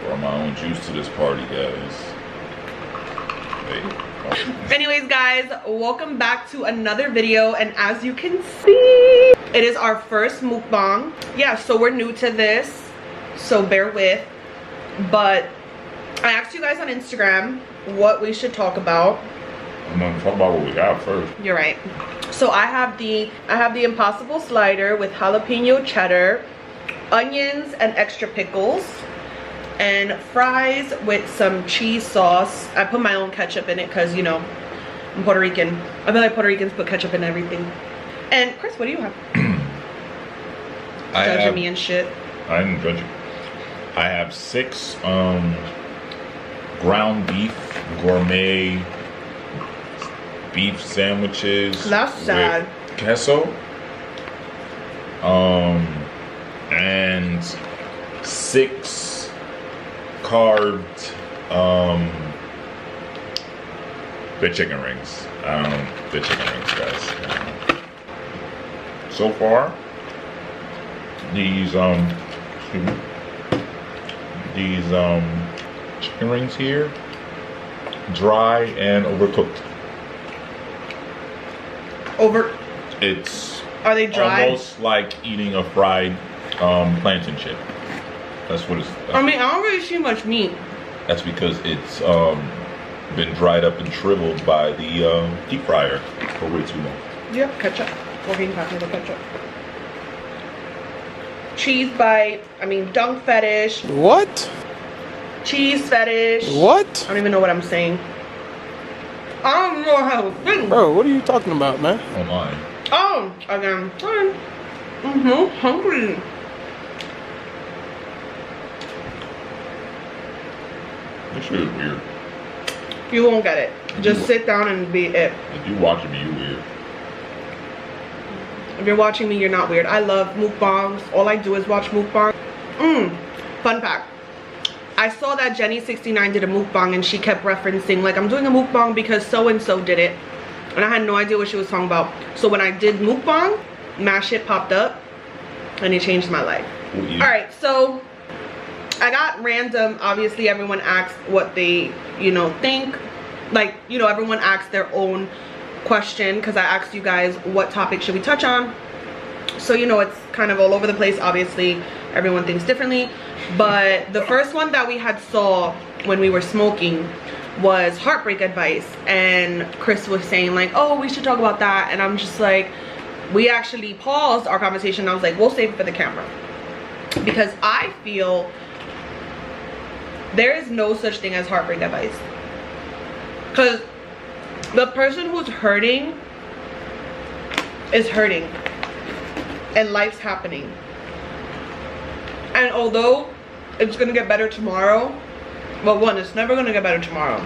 Pour my own juice to this party, guys. Wait. Oh. Anyways, guys, welcome back to another video, and as you can see, it is our first mukbang. Yeah, so we're new to this, so bear with. But I asked you guys on Instagram what we should talk about. I'm gonna talk about what we have first. You're right. So I have the Impossible slider with jalapeno cheddar, onions and extra pickles, and fries with some cheese sauce. I put my own ketchup in it because, you know, I'm Puerto Rican. I feel like Puerto Ricans put ketchup in everything. And Chris, what do you have? Judging me and shit. I didn't judge you. I have 6 ground beef gourmet beef sandwiches. That's sad. With queso. And 6 carved the chicken rings. The chicken rings, guys. So far, these chicken rings here, dry and overcooked. It's Are they dry? Almost like eating a fried plantain chip. That's what it's. I mean, I don't really see much meat. That's because it's been dried up and shriveled by the deep fryer for way too long. Do you have ketchup? Or green pepper with ketchup? Cheese bite. I mean, dunk fetish. What? Cheese fetish. What? I don't even know what I'm saying. I don't know how to think. Bro, what are you talking about, man? Oh my. Oh, again. Hungry. This shit is weird. You won't get it. Just sit down and be it. If you watching me, you weird. If you're watching me, you're not weird. I love mukbangs. All I do is watch mukbangs. Fun fact. I saw that Jenny69 did a mukbang and she kept referencing, like, I'm doing a mukbang because so-and-so did it. And I had no idea what she was talking about. So when I did mukbang, my shit popped up and it changed my life. Alright, so I got random. Obviously, everyone asked what they, you know, think. Like, you know, everyone asked their own question because I asked you guys what topic should we touch on. So, you know, it's kind of all over the place. Obviously, everyone thinks differently. But the first one that we had saw when we were smoking was heartbreak advice. And Chris was saying like, oh, we should talk about that. And I'm just like, we actually paused our conversation. I was like, we'll save it for the camera. Because I feel there is no such thing as heartbreak advice. Because the person who's hurting is hurting. And life's happening. And although it's gonna get better tomorrow, well, one, it's never gonna get better tomorrow.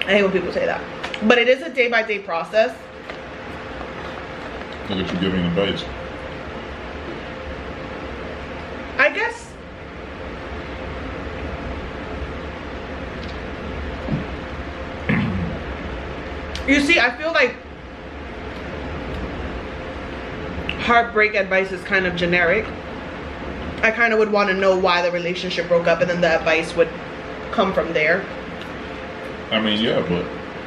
I hate when people say that. But it is a day-by-day process. Look at you giving advice. I guess you see, I feel like heartbreak advice is kind of generic. I kind of would want to know why the relationship broke up, and then the advice would come from there. I mean, yeah, but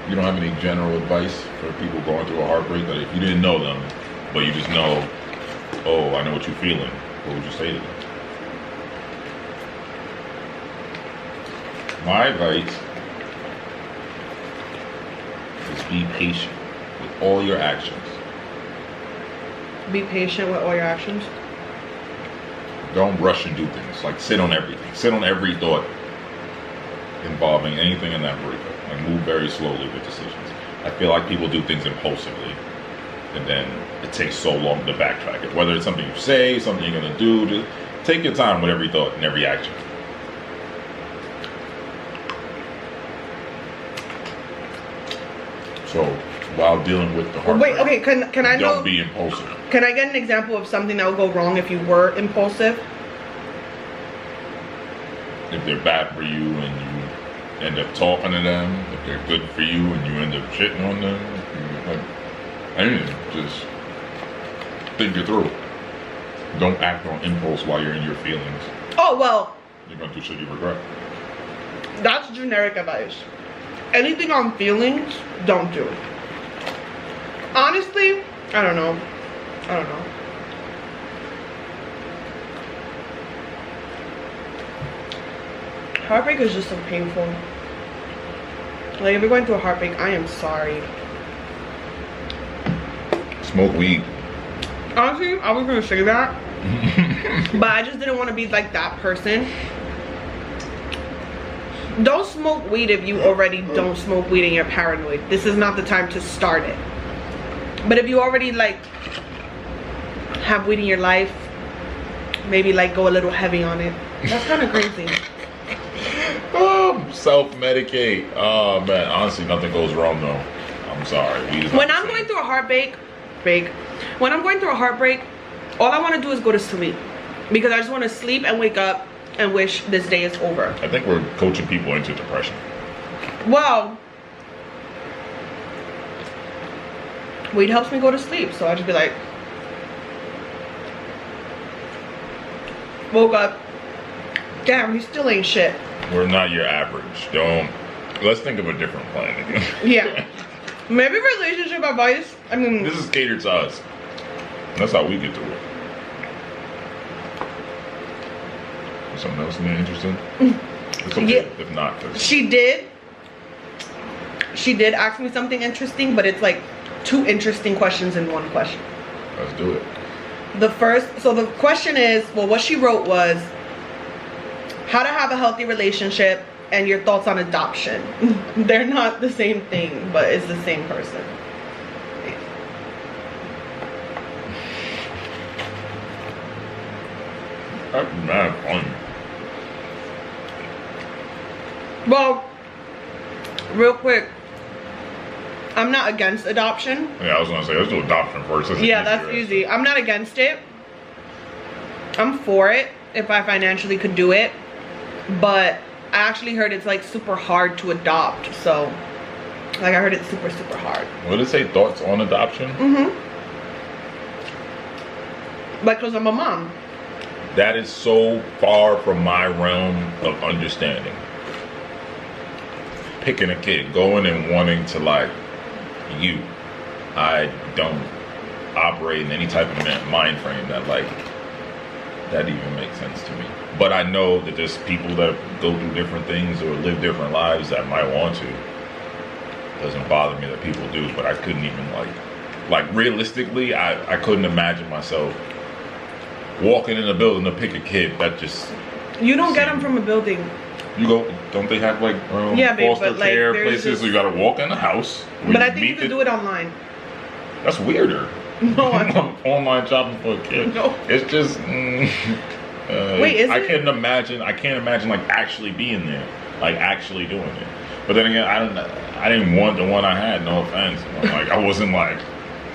you don't have any general advice for people going through a heartbreak that if you didn't know them, but you just know, oh, I know what you're feeling, what would you say to them? My advice is be patient with all your actions. Be patient with all your actions. Don't rush and do things. Like, sit on everything. Sit on every thought involving anything in that breakup. Like, move very slowly with decisions. I feel like people do things impulsively, and then it takes so long to backtrack it. Whether it's something you say, something you're gonna do, just take your time with every thought and every action. So, while dealing with the heartbreak, Wait, okay, can I know? Don't be impulsive. Can I get an example of something that would go wrong if you were impulsive? If they're bad for you and you end up talking to them, if they're good for you and you end up shitting on them, like, anything, just think it through. Don't act on impulse while you're in your feelings. Oh, well, You're gonna do shit you regret. That's generic advice. Anything on feelings, don't do. Honestly, I don't know. Heartbreak is just so painful. Like, if you're going through a heartbreak, I am sorry. Smoke weed. Honestly, I was gonna say that. But I just didn't want to be like that person. Don't smoke weed if you already don't smoke weed and you're paranoid. This is not the time to start it. But if you already like have weed in your life, maybe like go a little heavy on it. That's kind of crazy. Self-medicate. Oh man, honestly, nothing goes wrong though. I'm sorry. When I'm going through a heartbreak, when I'm going through a heartbreak, all I want to do is go to sleep, because I just want to sleep and wake up and wish this day is over. I think we're coaching people into depression. Well, weed helps me go to sleep, so I just be like, woke up, damn, he still ain't shit. We're not your average. Let's think of a different plan. Yeah. Maybe relationship advice. I mean, this is catered to us. That's how we get to it. Something else more interesting? It's okay if not. She did ask me something interesting, but it's like 2 interesting questions in 1 question. Let's do it. So the question is, well, what she wrote was, how to have a healthy relationship and your thoughts on adoption. They're not the same thing, but it's the same person. That's mad fun. Well, real quick, I'm not against adoption. Yeah, I was gonna say, let's do adoption first. Yeah, that's easy. I'm not against it. I'm for it if I financially could do it. But I actually heard it's like super hard to adopt. So, like, I heard it's super, super hard. What did it say? Thoughts on adoption? Mm-hmm. Like, because I'm a mom. That is so far from my realm of understanding. Picking a kid, going and wanting to like you. I don't operate in any type of mind frame that like that even makes sense to me. But I know that there's people that go through different things or live different lives that might want to. It doesn't bother me that people do, but I couldn't even like realistically, I couldn't imagine myself walking in a building to pick a kid. That just, you don't get them from a building. You go, don't they have like foster care places? So you gotta walk in the house. But I think you can do it online. That's weirder. No, online shopping for a kid. No, it's just. Wait, is I can't imagine like actually being there, like actually doing it. But then again, I didn't want the one I had. No offense. Like I wasn't like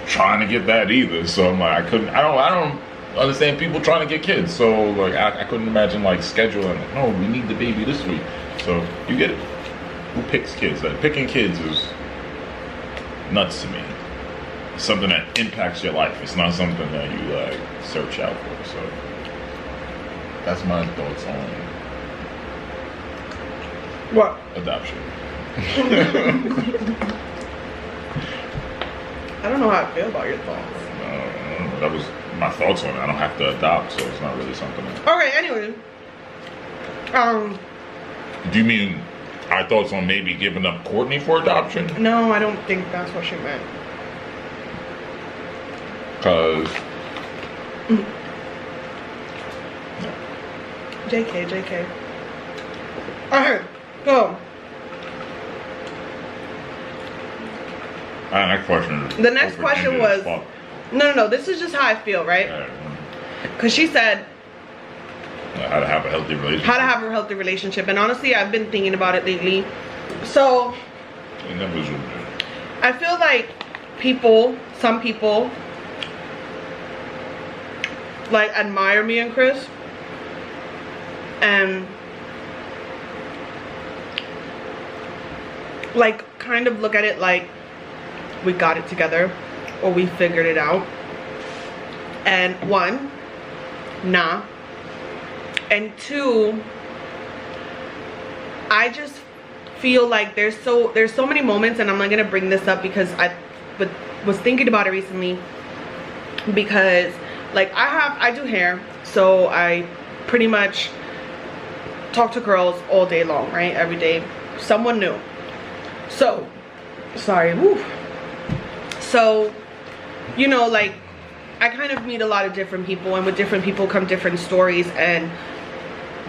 trying to get that either. So I'm like, I don't understand people trying to get kids. So like I couldn't imagine like scheduling. Like, no, we need the baby this week. So you get it. Who picks kids? Like picking kids is nuts to me. It's something that impacts your life. It's not something that you like search out for. So that's my thoughts on what? Adoption. I don't know how I feel about your thoughts. That was my thoughts on it. I don't have to adopt, so it's not really something. Okay, anyway. Do you mean our thoughts on maybe giving up Courtney for adoption? No, I don't think that's what she meant. Because... JK. Alright, go. Next question. The next question was... No, this is just how I feel, right? Because she said... How to have a healthy relationship. How to have a healthy relationship. And honestly, I've been thinking about it lately. So... I feel like some people... like admire me and Chris. And... like kind of look at it like we got it together or we figured it out. And 1, nah. And 2, I just feel like there's so many moments, and I'm not gonna bring this up because I was thinking about it recently, because like I do hair, so I pretty much talk to girls all day long, right? Every day someone new. So sorry. Woo. So, you know, like I kind of meet a lot of different people, and with different people come different stories, and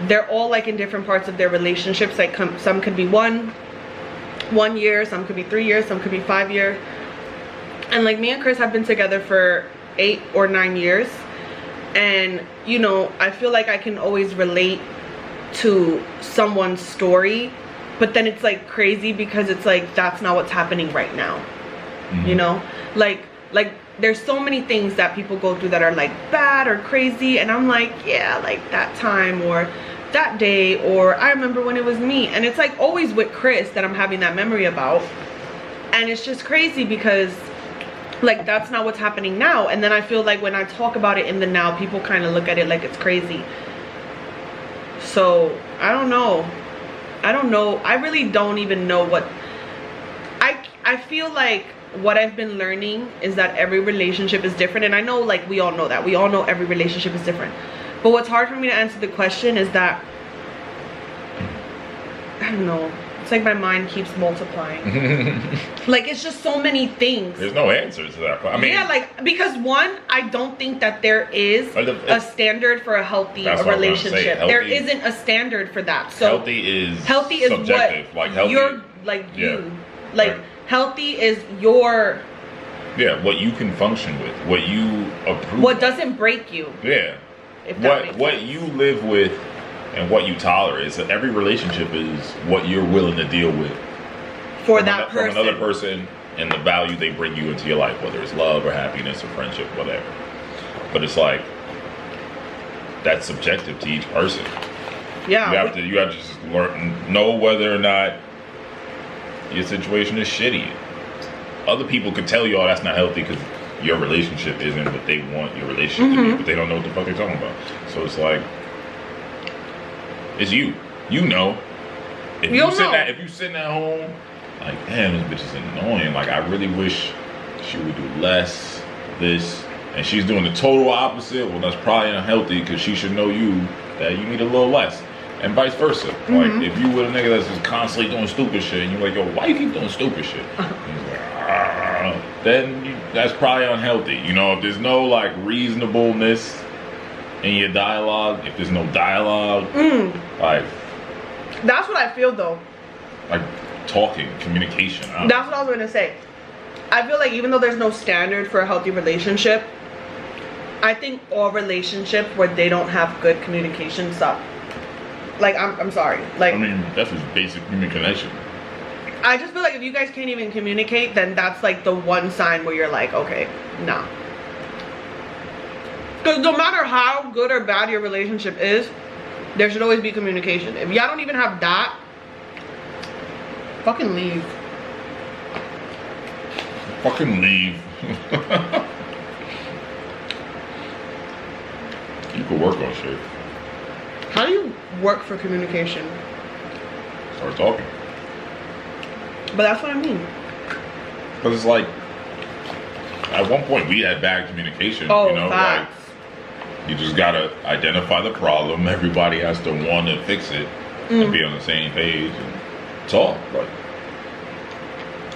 they're all like in different parts of their relationships. Like some could be one year, some could be 3 years, some could be 5 years. And like me and Chris have been together for 8 or 9 years, and you know, I feel like I can always relate to someone's story, but then it's like crazy because it's like that's not what's happening right now. You know, like there's so many things that people go through that are like bad or crazy, and I'm like, yeah, like that time or that day, or I remember when it was me. And it's like always with Chris that I'm having that memory about, and it's just crazy because like that's not what's happening now. And then I feel like when I talk about it in the now, people kind of look at it like it's crazy. So I don't know, I really don't even know what I feel like. What I've been learning is that every relationship is different, and I know like we all know that, we all know every relationship is different, but what's hard for me to answer the question is that I don't know, it's like my mind keeps multiplying. Like it's just so many things. There's no answer to that. I mean, yeah, like because one, I don't think that there is a standard for a healthy relationship. There isn't a standard for that. So healthy is subjective. What like healthy, you're like you like healthy is your what you can function with, what you approve, what doesn't break you, what you live with and what you tolerate. So every relationship is what you're willing to deal with for that person, from another person, and the value they bring you into your life, whether it's love or happiness or friendship, whatever. But it's like that's subjective to each person. You have to just know whether or not your situation is shitty. Other people could tell you, oh, that's not healthy because your relationship isn't what they want your relationship to be, but they don't know what the fuck they're talking about. So it's like, it's you know. If you sitting at home like, damn, this bitch is annoying, like I really wish she would do less this, and she's doing the total opposite, well, that's probably unhealthy because she should know you that you need a little less. And vice versa. Like if you with a nigga that's just constantly doing stupid shit, and you're like, yo, why you keep doing stupid shit? He's like, then that's probably unhealthy. You know, if there's no like reasonableness in your dialogue, if there's no dialogue, like that's what I feel though. Like talking, communication. That's what I was gonna say. I feel like even though there's no standard for a healthy relationship, I think all relationships where they don't have good communication suck. Like I'm sorry. Like I mean, that's just basic human connection. I just feel like if you guys can't even communicate, then that's like the one sign where you're like, okay, nah. Because no matter how good or bad your relationship is, there should always be communication. If y'all don't even have that, fucking leave. Fucking leave. You could work on shit. How do you work for communication? Start talking. But that's what I mean. Because it's like, at one point we had bad communication. Oh, you know, facts. Like, you just gotta identify the problem. Everybody has to want to fix it and be on the same page and talk. Like,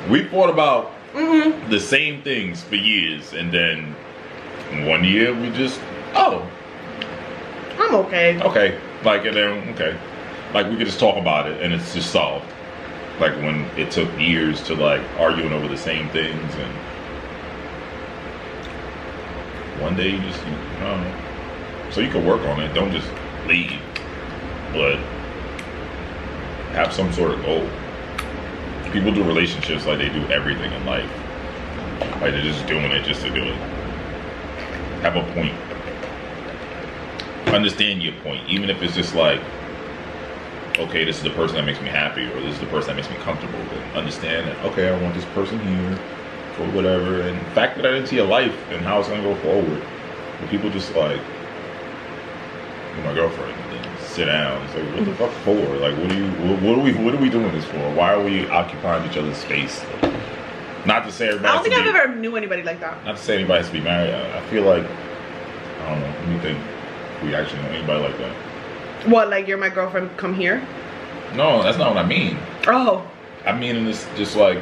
we fought about the same things for years, and then one year we just, I'm okay. Okay. Like, and then, okay. Like, we could just talk about it and it's just solved. Like, when it took years to, like, arguing over the same things, and one day you just, I don't know. So you can work on it. Don't just leave. But have some sort of goal. People do relationships like they do everything in life. Like, they're just doing it just to do it. Have a point. Understand your point, even if it's just like, okay, this is the person that makes me happy, or this is the person that makes me comfortable. But understand that, okay, I want this person here for whatever, and factor that into your life and how it's gonna go forward. But people just like, you're my girlfriend, and then sit down. It's like, what the fuck for? Like, what are we doing this for? Why are we occupying each other's space? Not to say everybody. I don't think I've ever knew anybody like that. Not to say anybody has to be married. I feel like, I don't know. Let me think. If we actually know anybody like that. What, like you're my girlfriend? Come here? No, that's not what I mean. Oh. I mean, in this, just like,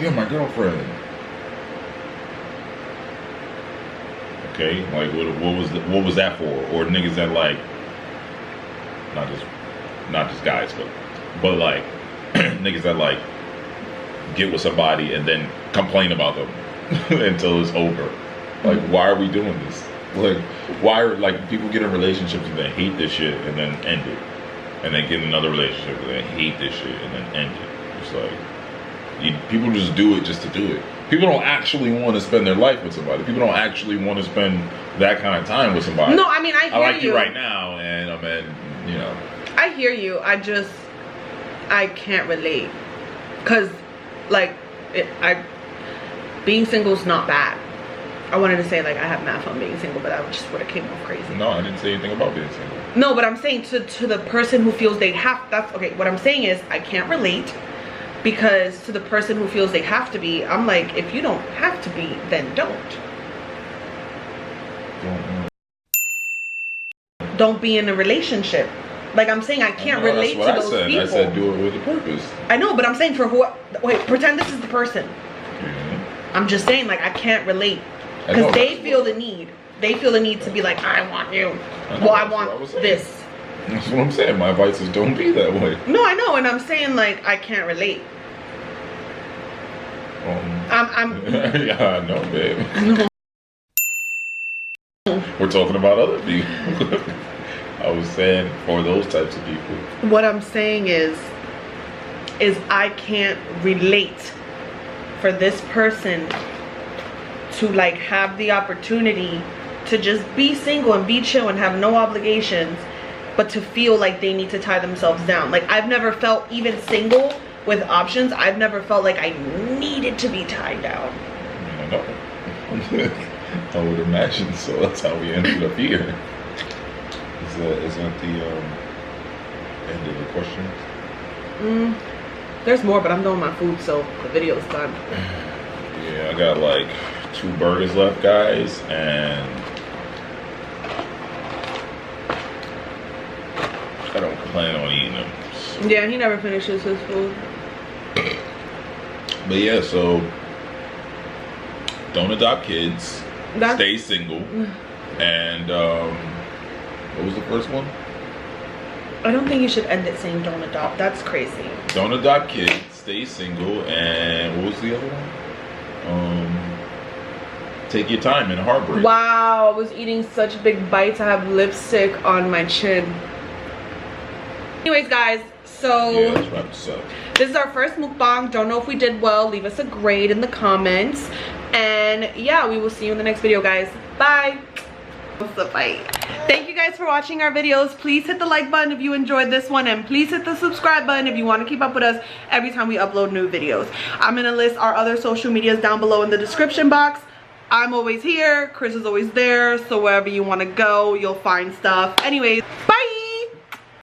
you're my girlfriend. Okay, like what was that for? Or niggas that like, not just guys, but like niggas that like get with somebody and then complain about them until it's over. Like, why are we doing this? Like, why are like people get in relationships and they hate this shit and then end it, and then get in another relationship and they hate this shit and then end it. It's like people just do it just to do it. People don't actually want to spend their life with somebody. People don't actually want to spend that kind of time with somebody. No, I mean, I hear like you right now, and I mean, you know. I hear you. I can't relate, cause like being single is not bad. I wanted to say like I have mad fun being single, but that just would have came off crazy. No, I didn't say anything about being single. No, but I'm saying to the person who feels they have. That's okay. What I'm saying is I can't relate. Because to the person who feels they have to be, I'm like, if you don't have to be, then don't. Don't be in a relationship. Like I'm saying, I can't relate to those people. I said do it with a purpose. I know, but I'm saying for who? Wait, pretend this is the person. Mm-hmm. I'm just saying, like I can't relate because they feel the need. They feel the need to be like, I want you. Well, I want this. That's what I'm saying. My advice is don't be that way. No, I know, and I'm saying like I can't relate. Yeah, I know, babe. We're talking about other people. I was saying for those types of people. What I'm saying is I can't relate for this person to like have the opportunity to just be single and be chill and have no obligations, but to feel like they need to tie themselves down. Like I've never felt, even single with options, I've never felt like I needed to be tied down. I know. I would imagine so. That's how we ended up here. Is that the end of the questions? There's more, but I'm doing my food, so the video's done. Yeah, I got like 2 burgers left, guys, and I don't plan on eating them. So. Yeah, he never finishes his food. But yeah, so don't adopt kids. Stay single. And what was the first one? I don't think you should end it saying don't adopt. That's crazy. Don't adopt kids. Stay single. And what was the other one? Take your time in heartbreak. Wow, I was eating such big bites. I have lipstick on my chin. Anyways, guys, so yeah, let's wrap this up. This is our first mukbang. Don't know if we did well. Leave us a grade in the comments. And yeah, we will see you in the next video, guys. Bye. What's the fight? Thank you guys for watching our videos. Please hit the like button if you enjoyed this one, and please hit the subscribe button if you want to keep up with us every time we upload new videos. I'm gonna list our other social medias down below in the description box. I'm always here, Chris is always there, so wherever you want to go, you'll find stuff. Anyways, bye.